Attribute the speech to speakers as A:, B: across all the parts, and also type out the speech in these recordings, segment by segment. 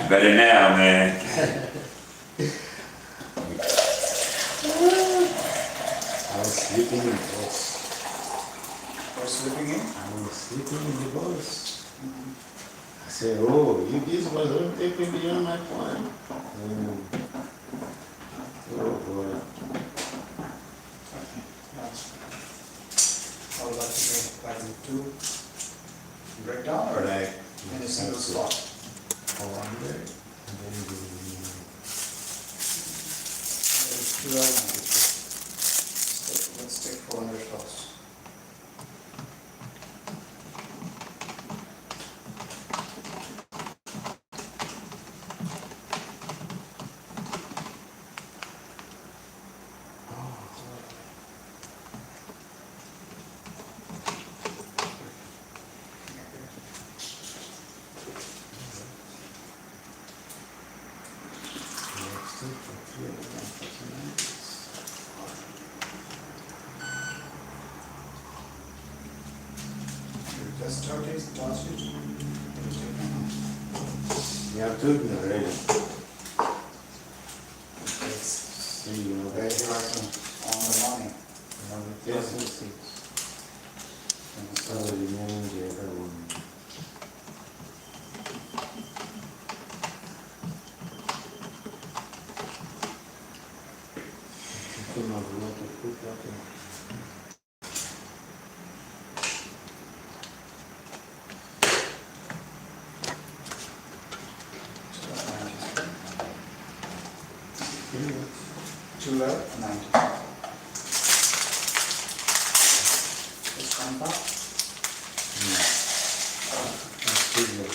A: Better now, man.
B: I was sleeping in the bus.
C: You're sleeping in?
B: I was sleeping in the bus. I said, oh, you this was taking beyond my point. Oh boy.
C: I would like to make like in two breakdown or like in a single slot.
B: 400 and then the
C: There's 2 let's take 400 shots. Just start it, toss it.
B: you have told me already.
C: It's
B: See, you know,
C: very
B: that's
C: hard on the money.
B: yes, yes, yes. And so remaining the other one. Thinking of what to put that in.
C: Two left, 90. Just one top.
B: That's good, yeah.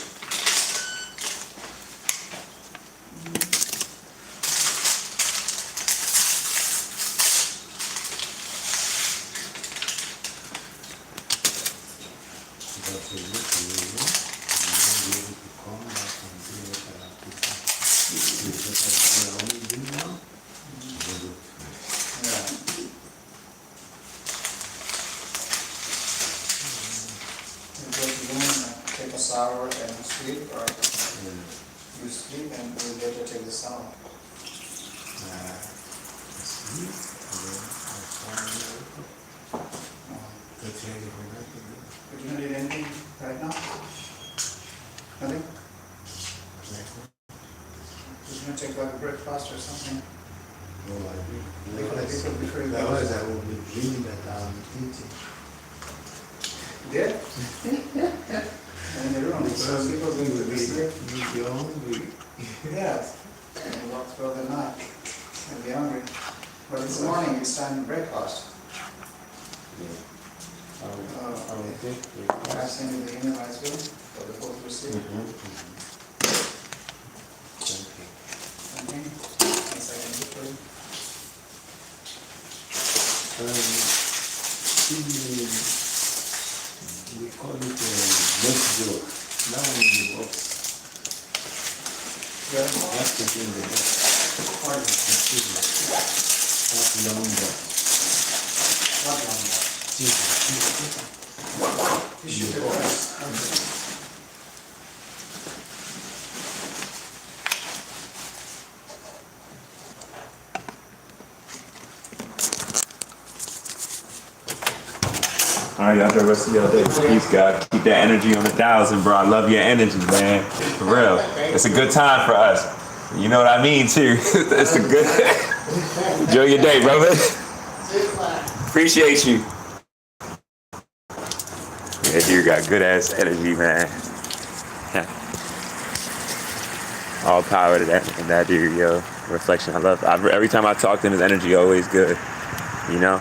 B: That's a good idea. And then be able to come back and do what I have to do. Is what I only do now?
C: Yeah. You go to the room and take a shower and sleep, or you sleep and you later take the shower.
B: Sleep, and then I find that's ready for that.
C: But you don't need anything right now? Nothing? You're gonna take like a breakfast or something?
B: No, I do.
C: Before you go.
B: Otherwise, I will be dreaming that I'm eating.
C: Yeah? In the room, so people going to be sleep.
B: You're hungry.
C: Yes. And you walk through the night and be hungry. But it's morning, it's time to breakfast.
B: I will take
C: I
B: the
C: send you the email as well for the folks to receive.
B: Thank you.
C: Okay? One second, please.
B: We call it next joke. That one in the box.
C: Yeah.
B: That's the thing in the box.
C: Pardon?
B: That long box.
C: What number? Tissue paper. Okay.
A: All right, y'all have the rest of your day. Peace, God. Keep that energy on 1,000, bro. I love your energy, man. For real. It's a good time for us. You know what I mean, too. It's a good... Enjoy your day, brother. Appreciate you. Yeah, you got good-ass energy, man. All power to that dude, yo. Reflection, I love... every time I talk to him, his energy always good. You know?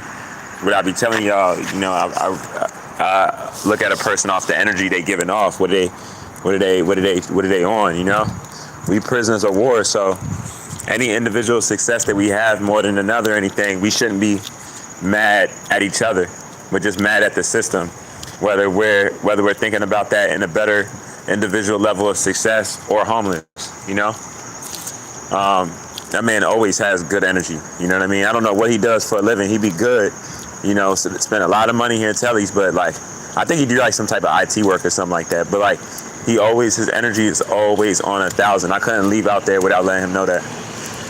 A: What I be telling y'all, you know, I look at a person off the energy they giving off. What are they on? You know, we prisoners of war. So any individual success that we have more than another, anything, we shouldn't be mad at each other. We're just mad at the system. Whether we're thinking about that in a better individual level of success or homeless. You know, that man always has good energy. You know what I mean? I don't know what he does for a living. He be good. You know, so spend a lot of money here in Telly's, but like, I think he do like some type of IT work or something like that. But like, his energy is always on 1,000. I couldn't leave out there without letting him know that.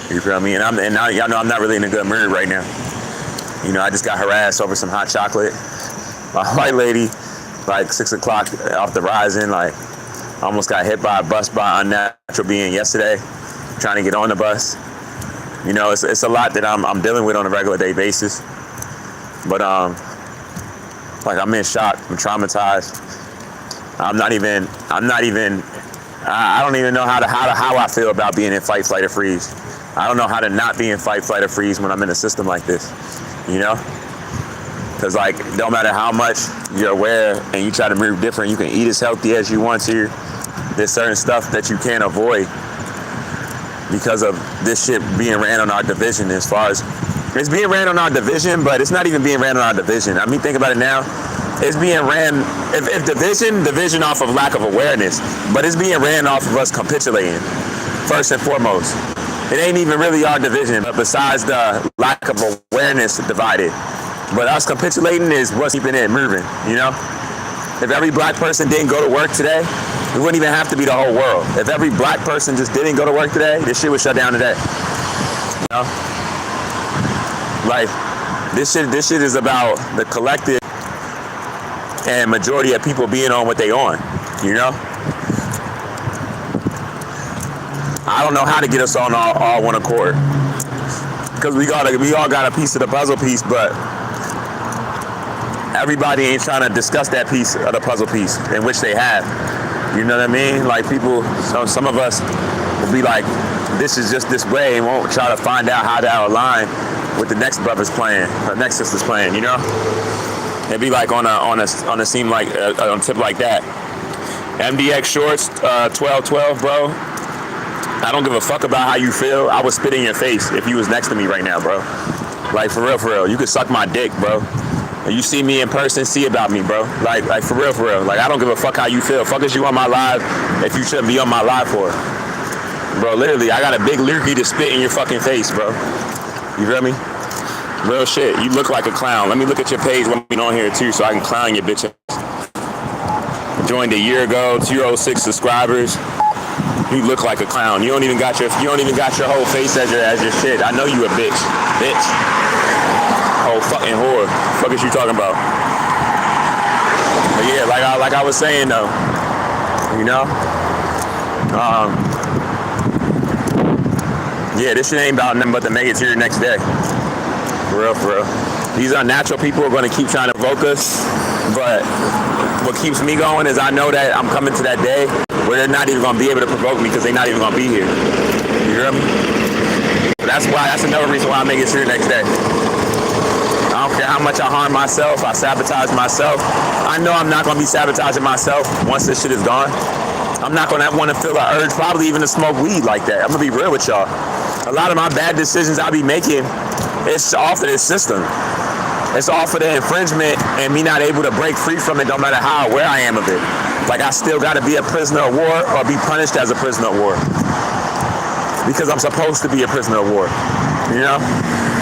A: You feel me? And now y'all know I'm not really in a good mood right now. You know, I just got harassed over some hot chocolate. My white lady, like 6 o'clock off the rising, like almost got hit by a bus by an unnatural being yesterday, trying to get on the bus. You know, it's a lot that I'm dealing with on a regular day basis. But like I'm in shock, I'm traumatized. I don't even know how I feel about being in fight, flight, or freeze. I don't know how to not be in fight, flight, or freeze when I'm in a system like this, you know? Because, like, no matter how much you're aware and you try to move different, you can eat as healthy as you want to. There's certain stuff that you can't avoid because of this shit being ran on our division. As far as it's being ran on our division, but it's not even being ran on our division. I mean, think about it now. It's being ran, if division off of lack of awareness, but it's being ran off of us capitulating, first and foremost. It ain't even really our division, but besides the lack of awareness divided. But us capitulating is what's keeping it moving, you know? If every black person didn't go to work today, it wouldn't even have to be the whole world. If every black person just didn't go to work today, this shit would shut down today. You know? Like, this shit is about the collective and majority of people being on what they on, you know? I don't know how to get us on all one accord. Because we all got a piece of the puzzle piece, but everybody ain't trying to discuss that piece of the puzzle piece in which they have. You know what I mean? Like people, some of us will be like, this is just this way, and won't try to find out how to align with the next brother's plan, or next sister's plan, you know? It'd be like on a seam like, on a tip like that. MDX Shorts, 1212, bro. I don't give a fuck about how you feel. I would spit in your face if you was next to me right now, bro. Like, for real. You could suck my dick, bro. And you see me in person, see about me, bro. Like for real. Like, I don't give a fuck how you feel. Fuck is you on my live if you shouldn't be on my live for? Bro, literally, I got a big lurky to spit in your fucking face, bro. You feel me? Real shit. You look like a clown. Let me look at your page when we on here, too, so I can clown your bitch. Joined a year ago, 206 subscribers. You look like a clown. You don't even got your whole face as your shit. I know you a bitch. Whole fucking whore. Fuck is you talking about? But yeah, like I was saying though, you know? Yeah, this shit ain't about nothing but to make it to your next day. For real. These unnatural people are gonna keep trying to evoke us, but what keeps me going is I know that I'm coming to that day where they're not even gonna be able to provoke me because they're not even gonna be here. You hear me? That's another reason why I make it to the next day. I don't care how much I harm myself, I sabotage myself. I know I'm not gonna be sabotaging myself once this shit is gone. I'm not gonna want to feel the urge probably even to smoke weed like that. I'm gonna be real with y'all. A lot of my bad decisions I be making, it's off of this system. It's off of the infringement and me not able to break free from it no matter how aware I am of it. Like I still gotta be a prisoner of war or be punished as a prisoner of war. Because I'm supposed to be a prisoner of war. You know?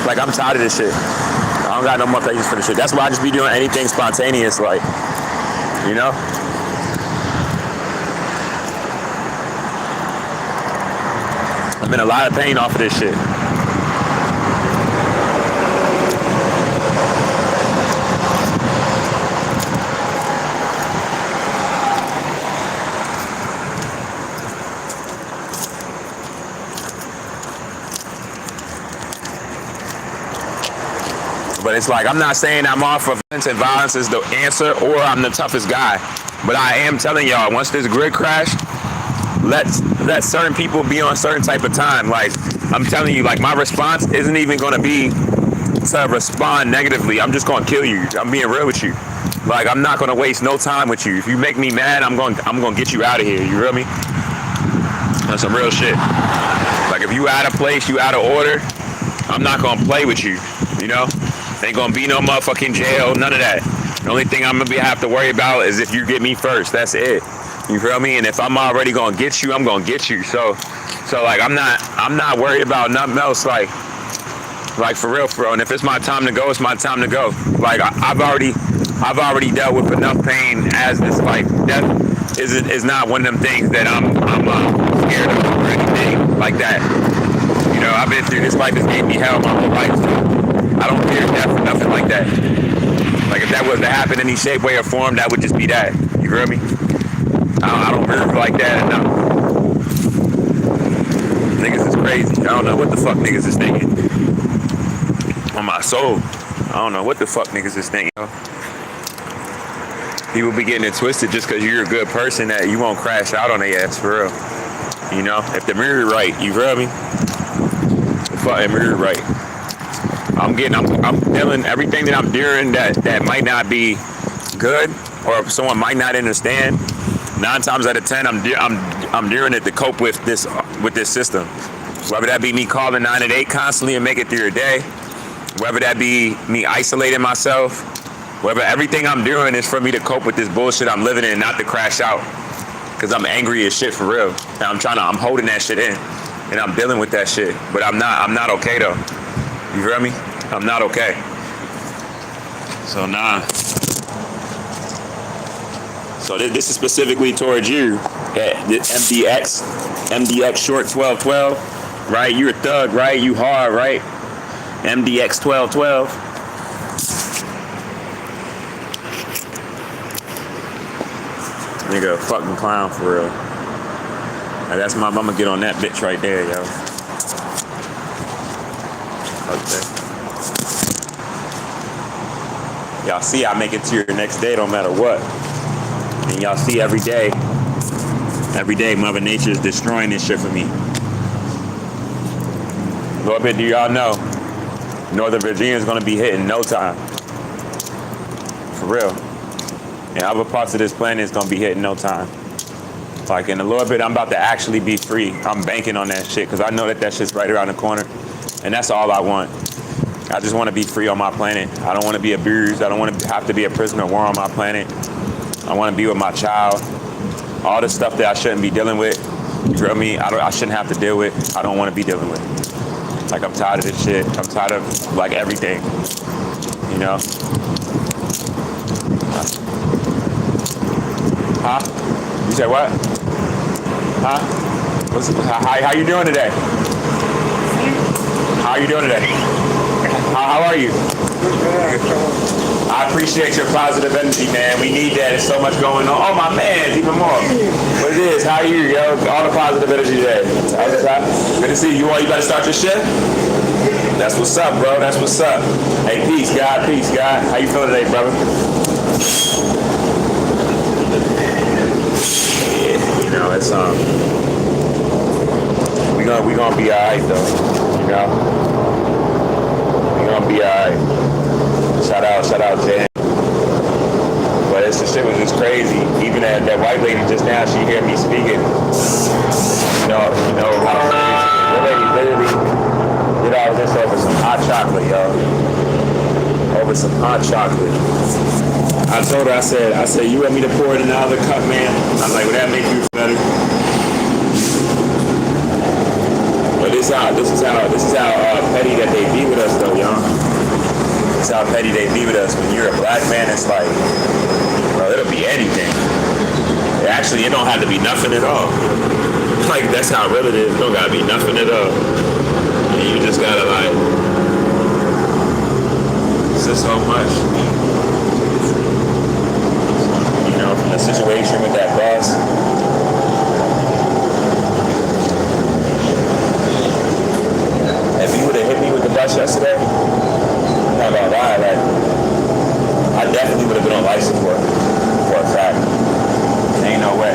A: Like I'm tired of this shit. I don't got no more patience for this shit. That's why I just be doing anything spontaneous, like, you know? I'm in a lot of pain off of this shit. But it's like, I'm not saying I'm off of violence and violence is the answer or I'm the toughest guy. But I am telling y'all, once this grid crash, let certain people be on a certain type of time. Like, I'm telling you, like, my response isn't even going to be to respond negatively. I'm just going to kill you. I'm being real with you. Like, I'm not going to waste no time with you. If you make me mad, I'm going to get you out of here. You feel me? That's some real shit. Like, if you out of place, you out of order, I'm not going to play with you, you know? Ain't gonna be no motherfucking jail, none of that. The only thing I'm gonna have to worry about is if you get me first. That's it. You feel me? And if I'm already gonna get you, I'm gonna get you. So like I'm not worried about nothing else. Like for real. And if it's my time to go, it's my time to go. Like I've already dealt with enough pain as this like death is not one of them things that I'm scared of or anything like that. You know, I've been through this life. Has gave me hell my whole life. So I don't fear death or nothing like that. Like if that was to happen in any shape, way, or form, that would just be that. You feel me? I don't move like that. No. Niggas is crazy. I don't know what the fuck niggas is thinking. On my soul, I don't know what the fuck niggas is thinking. People be getting it twisted just because you're a good person that you won't crash out on their ass, for real. You know, if the mirror right, you feel me? The fucking mirror right. I'm feeling everything that I'm doing that might not be good or someone might not understand. 9 times out of 10, I'm doing it to cope with this system. Whether that be me calling 988 constantly and make it through your day, whether that be me isolating myself, whether everything I'm doing is for me to cope with this bullshit I'm living in, not to crash out, because I'm angry as shit for real. And I'm holding that shit in, and I'm dealing with that shit. But I'm not okay though. You feel me? I'm not okay. So nah. So this is specifically towards you, MDX short 1212, right? You're a thug, right? You hard, right? MDX 1212. Nigga, a fucking clown for real. Now that's my mama. Get on that bitch right there, yo. Okay. Y'all see, I make it to your next day, no matter what. And y'all see every day, Mother Nature is destroying this shit for me. A little bit, do y'all know? Northern Virginia is gonna be hit in no time. For real. And other parts of this planet is gonna be hit in no time. Like in a little bit, I'm about to actually be free. I'm banking on that shit because I know that shit's right around the corner. And that's all I want. I just want to be free on my planet. I don't want to be abused. I don't want to have to be a prisoner of war on my planet. I want to be with my child. All the stuff that I shouldn't be dealing with, you feel me? I shouldn't have to deal with. I don't want to be dealing with. Like I'm tired of this shit. I'm tired of like everything. You know? Huh? You said what? Huh? How you doing today? How are you doing today? How are you? I appreciate your positive energy, man. We need that. There's so much going on. Oh, my man, even more. What it is? How are you, yo? All the positive energy today. Good to see you. You about to start your shift? That's what's up, bro. That's what's up. Hey, peace, God. Peace, God. How you feeling today, brother? Yeah, you know, it's we gonna be alright though. You know, we gonna be alright. Shout out, Jan. But the shit was just crazy. Even that white lady just now, she heard me speaking. You know how the lady literally did all this over some hot chocolate, yo. Over some hot chocolate. I told her, I said, you want me to pour it in the other cup, man? I was like, would that make you feel better? But this is how petty that they be with us, though, y'all. This is how petty they be with us. When you're a black man, it's like, bro, it'll be anything. It don't have to be nothing at all. Like, that's how real it is. It don't gotta be nothing at all. And you just gotta, like, it's just so much. From the situation with that boss. If you would have hit me with the bus yesterday, I'm not gonna lie, like, I definitely would have been on life support for a fact. Ain't no way.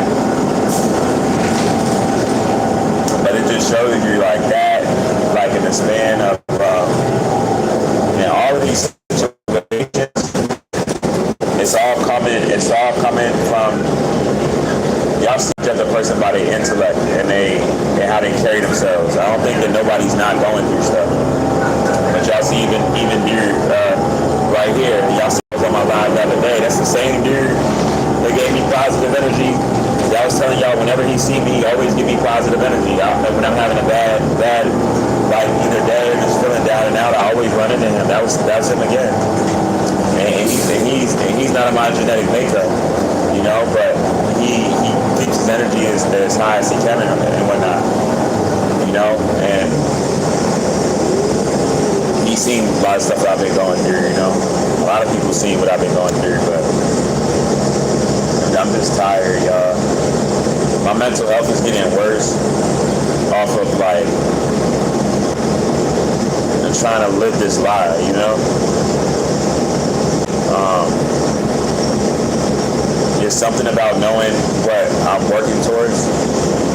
A: But it just shows you like that, like in the span of, all of these situations, it's all coming from y'all see judge a person by their intellect and how they carry themselves. I don't think that nobody's not going through stuff. But y'all see even dude right here, y'all see on my live the other day, that's the same dude that gave me positive energy. I was telling y'all whenever he see me, he always give me positive energy. When I'm having a bad like either day or just feeling down and out, I always run into him. That was him again. And he's not of my genetic makeup, you know, but he keeps his energy as high as he can and whatnot, you know, and he's seen a lot of stuff that I've been going through, you know. A lot of people seen what I've been going through, but I'm just tired, y'all. My mental health is getting worse off of like trying to live this lie, you know. There's something about knowing what I'm working towards,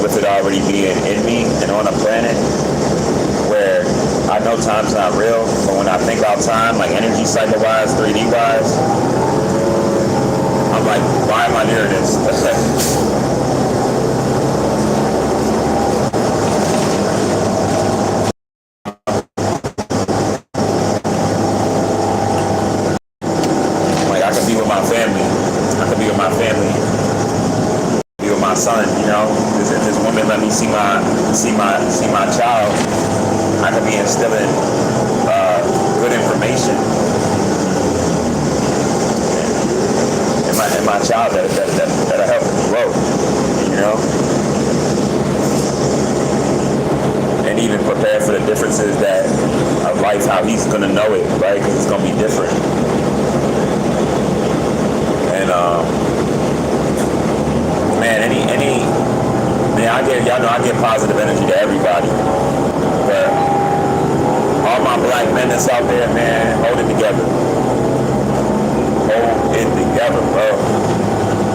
A: with it already being in me and on a planet, where I know time's not real, but when I think about time, like energy cycle wise, 3D wise, I'm like, why am I near this? Like I could be with my family. I could be with my family. Be with my son, you know. If this woman let me see my child, I could be instilling good information in my child that'll help him grow, you know, and even prepare for the differences that of life, how he's gonna know it, right? Because it's gonna be different. And I get positive energy to everybody, but all my black men that's out there, man, hold it together. Hold it together, bro.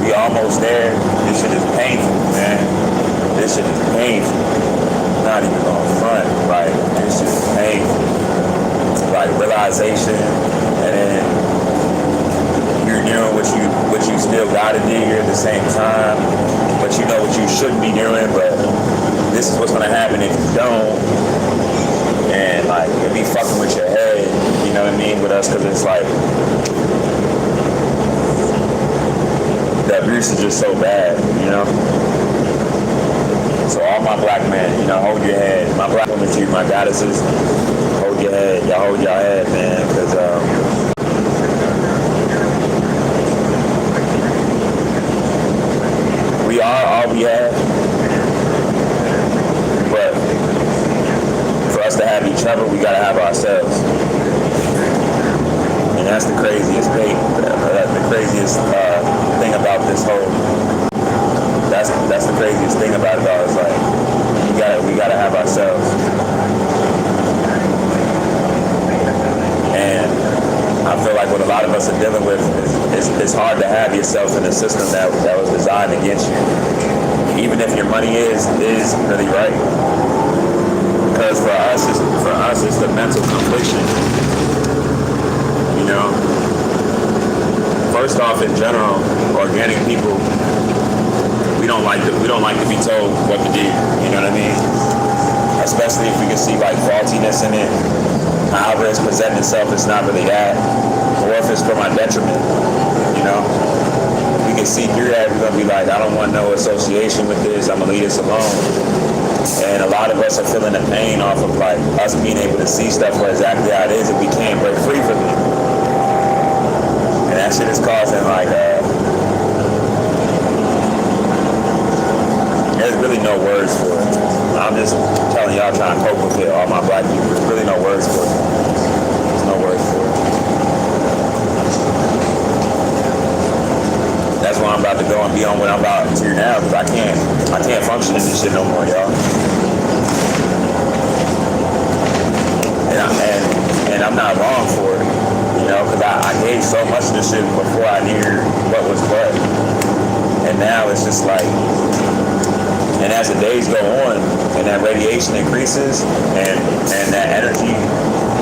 A: We almost there. This shit is painful, man. This shit is painful. Not even on front. Like, this shit is painful. Like, realization, and then you're doing what you still gotta do at the same time, but you know what you shouldn't be doing, but this is what's gonna happen if you don't. And like, it be fucking with your head, you know what I mean, with us, because it's like, the abuse is just so bad, you know. So all my black men, you know, hold your head. My black women too, my goddesses, hold your head. Y'all hold your head, man, because we are all we have, but for us to have each other, we gotta have ourselves. And that's the craziest thing. The craziest thing about this whole. That's the craziest thing about it all. Is like we gotta have ourselves. And I feel like what a lot of us are dealing with is it's hard to have yourself in a system that was designed against you. Even if your money is really right. Because for us it's the mental confliction. You know? First off, in general, organic people, we don't like to be told what to do. You know what I mean? Especially if we can see like faultiness in it. However it's presenting itself, it's not really that. Or if it's for my detriment, you know? We can see through that. We're gonna be like, I don't want no association with this. I'm gonna leave this alone. And a lot of us are feeling the pain off of like us being able to see stuff for exactly how it is, and we can't break free from it. And that shit is causing like there's really no words for it. I'm just telling y'all, trying to cope with it, all my black people. There's really no words for it. There's no words for it. That's why I'm about to go and be on what I'm about to now, because I can't function in this shit no more, y'all. And I'm not wrong for it, you know, because I gave so much of this shit before I knew what was what. And now it's just like, and as the days go on and that radiation increases and that energy,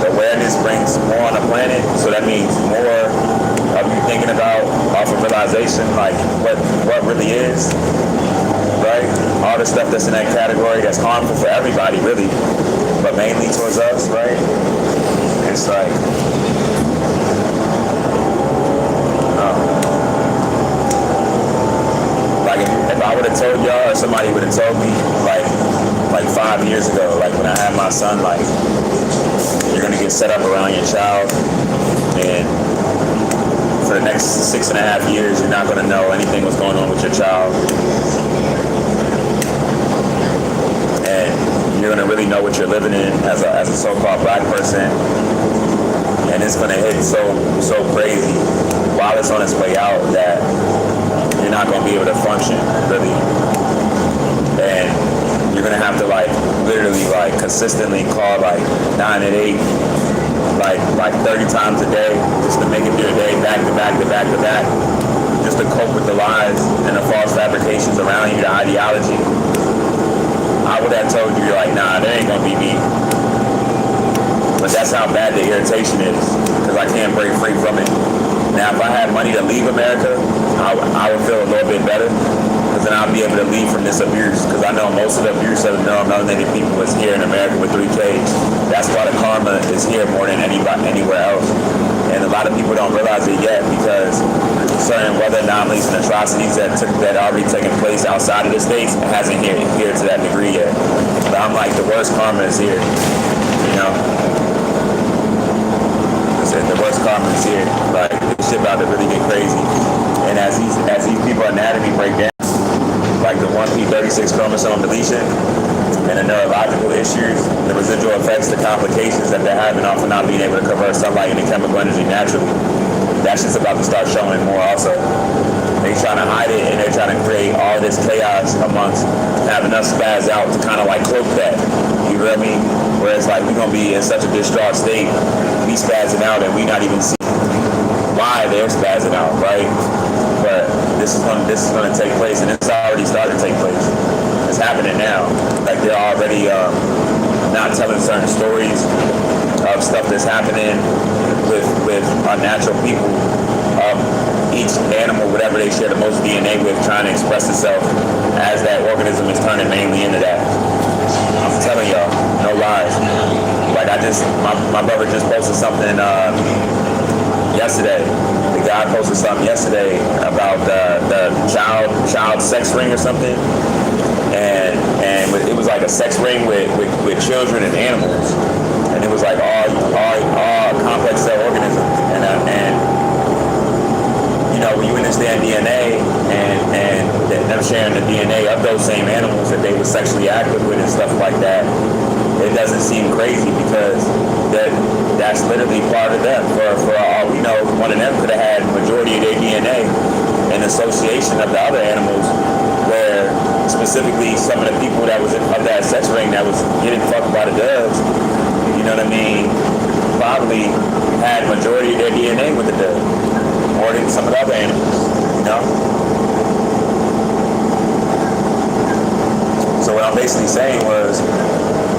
A: the awareness brings more on the planet, so that means more of you thinking about off of realization, like what really is, right? All the stuff that's in that category that's harmful for everybody, really, but mainly towards us, right? It's like, like if I would have told y'all, or somebody would have told me, like 5 years ago, like when I had my son, like, you're gonna get set up around your child, and for the next 6.5 years, you're not going to know anything what's going on with your child. And you're going to really know what you're living in as a so-called black person. And it's going to hit so crazy while it's on its way out that you're not going to be able to function, really. And you're going to have to, like, literally, like, consistently call, like, 988, like 30 times a day just to make it through the day, back to back to back to back, just to cope with the lies and the false fabrications around you, the ideology. I would have told you, you're like, nah, that ain't gonna be me. But that's how bad the irritation is, because I can't break free from it. Now, if I had money to leave America, I would feel a little bit better, because then I'll be able to leave from this abuse, because I know most of the abuse of the melanated people is here in America with 3Ks. That's why the karma is here more than anywhere else. And a lot of people don't realize it yet, because certain weather anomalies and atrocities that already taken place outside of the states hasn't here to that degree yet. But I'm like, the worst karma is here, you know? The worst karma is here. Like, this shit about to really get crazy. And as these people anatomy break down, like the 1p36 chromosome deletion and the neurological issues, the residual effects, the complications that they're having off of not being able to convert sunlight into chemical energy naturally, that's just about to start showing more also. They're trying to hide it, and they're trying to create all this chaos amongst having us spaz out to kind of like cloak that. You feel me? Whereas like we're going to be in such a distraught state, we spazzing out and we not even see why they're spazzing out, right? But this is going to take place, and it's already started to take place. It's happening now. Like they're already not telling certain stories of stuff that's happening with unnatural people. Each animal, whatever they share the most DNA with, trying to express itself as that organism is turning mainly into that. I'm telling y'all, no lies. Like my brother just posted something yesterday. The guy posted something yesterday about the child sex ring or something, and it was like a sex ring with children and animals, and it was like all complex cell organisms, and you know, when you understand DNA and them sharing the DNA of those same animals that they were sexually active with and stuff like that, it doesn't seem crazy, because that's literally part of them. For all we know, one of them could have had majority of their DNA in association of the other animals, where specifically some of the people that was of that sex ring that was getting fucked by the doves, you know what I mean, probably had majority of their DNA with the dove, more than some of the other animals, you know? So what I'm basically saying was,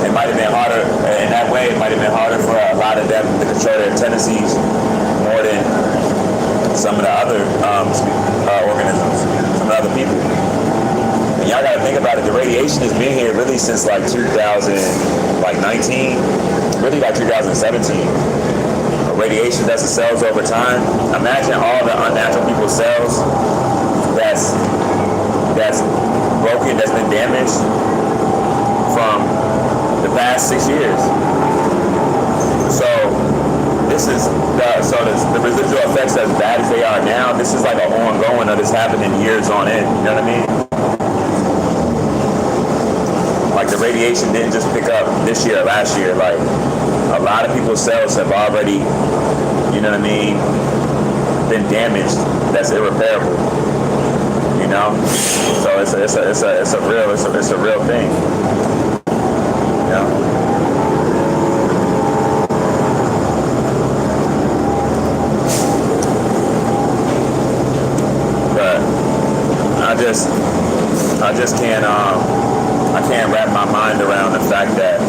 A: it might have been harder, in that way, it might have been harder for a lot of them to control their tendencies more than some of the other organisms, some of the other people. And y'all gotta think about it, the radiation has been here really since like 2019, really like 2017. Radiation does the cells over time. Imagine all the unnatural people's cells that's broken, that's been damaged from the past 6 years. So the residual effects, as bad as they are now, this is like an ongoing of this happening years on end. You know what I mean? Like the radiation didn't just pick up this year or last year. Like a lot of people's cells have already, you know what I mean, been damaged. That's irreparable. You know, so it's a real thing. You know. I just can't I can't wrap my mind around the fact that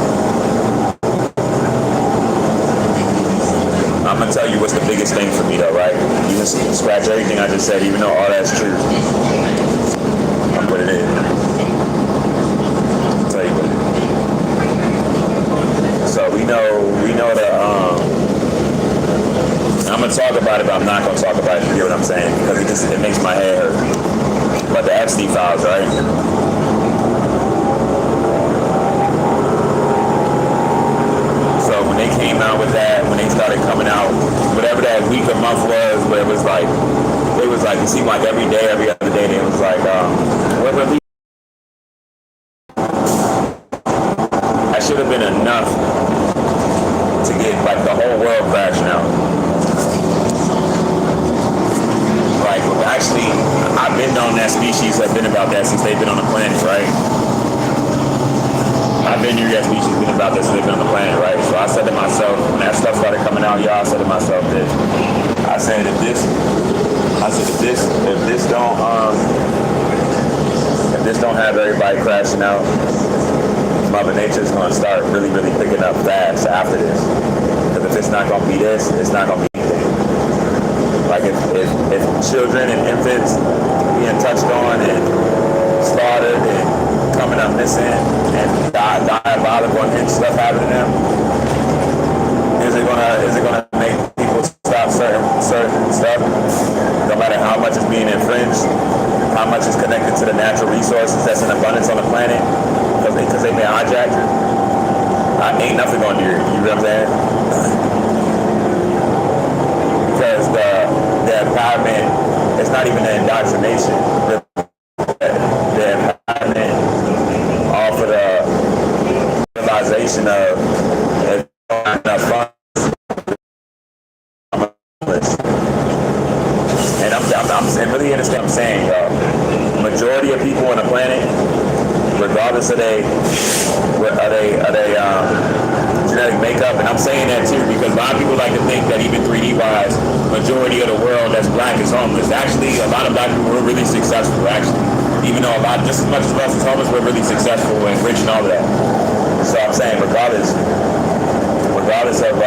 A: I'm gonna tell you what's the biggest thing for me though, right? You can scratch everything I just said, even though all that's true. I'll put it in. I'll tell you what it is. So we know that I'm gonna talk about it, but I'm not gonna talk about it. You get what I'm saying? Because it makes my head hurt. But the Epstein files, right? So when they came out with that, when they started coming out, whatever that week or month was, but it was like it seemed like every day, every other day, it was like what relief. That should have been enough to get like the whole world crashing out. Like actually, I've been on that species, have been about that since they've been on the planet, right? I've been here, that species been about this since they've been on the planet, right? So I said to myself, when that stuff started coming out, y'all, I said to myself that if this don't have everybody crashing out, Mother Nature's gonna start really, really picking up fast after this. Because if it's not gonna be this, it's not gonna be anything. Like if children and infants being touched on and slaughtered and coming up missing and diabolical and stuff happening to them, is it gonna make people stop certain stuff? No matter how much is being infringed, how much is connected to the natural resources that's in abundance on the planet, because they've been hijacked. Ain't nothing gonna do it. You know what I'm saying? Because the empowerment, it's not even the indoctrination. The empowerment all for the realization of if not enough funds. And I'm really understand what I'm saying, y'all. Majority of people on the planet, regardless of their genetic makeup, and I'm saying that too because a lot of people like to think that even 3D wise, majority of the world that's black is homeless. Actually, a lot of black people were really successful. Actually, even though just as much as us as homeless, we're really successful and rich and all of that. So I'm saying, regardless of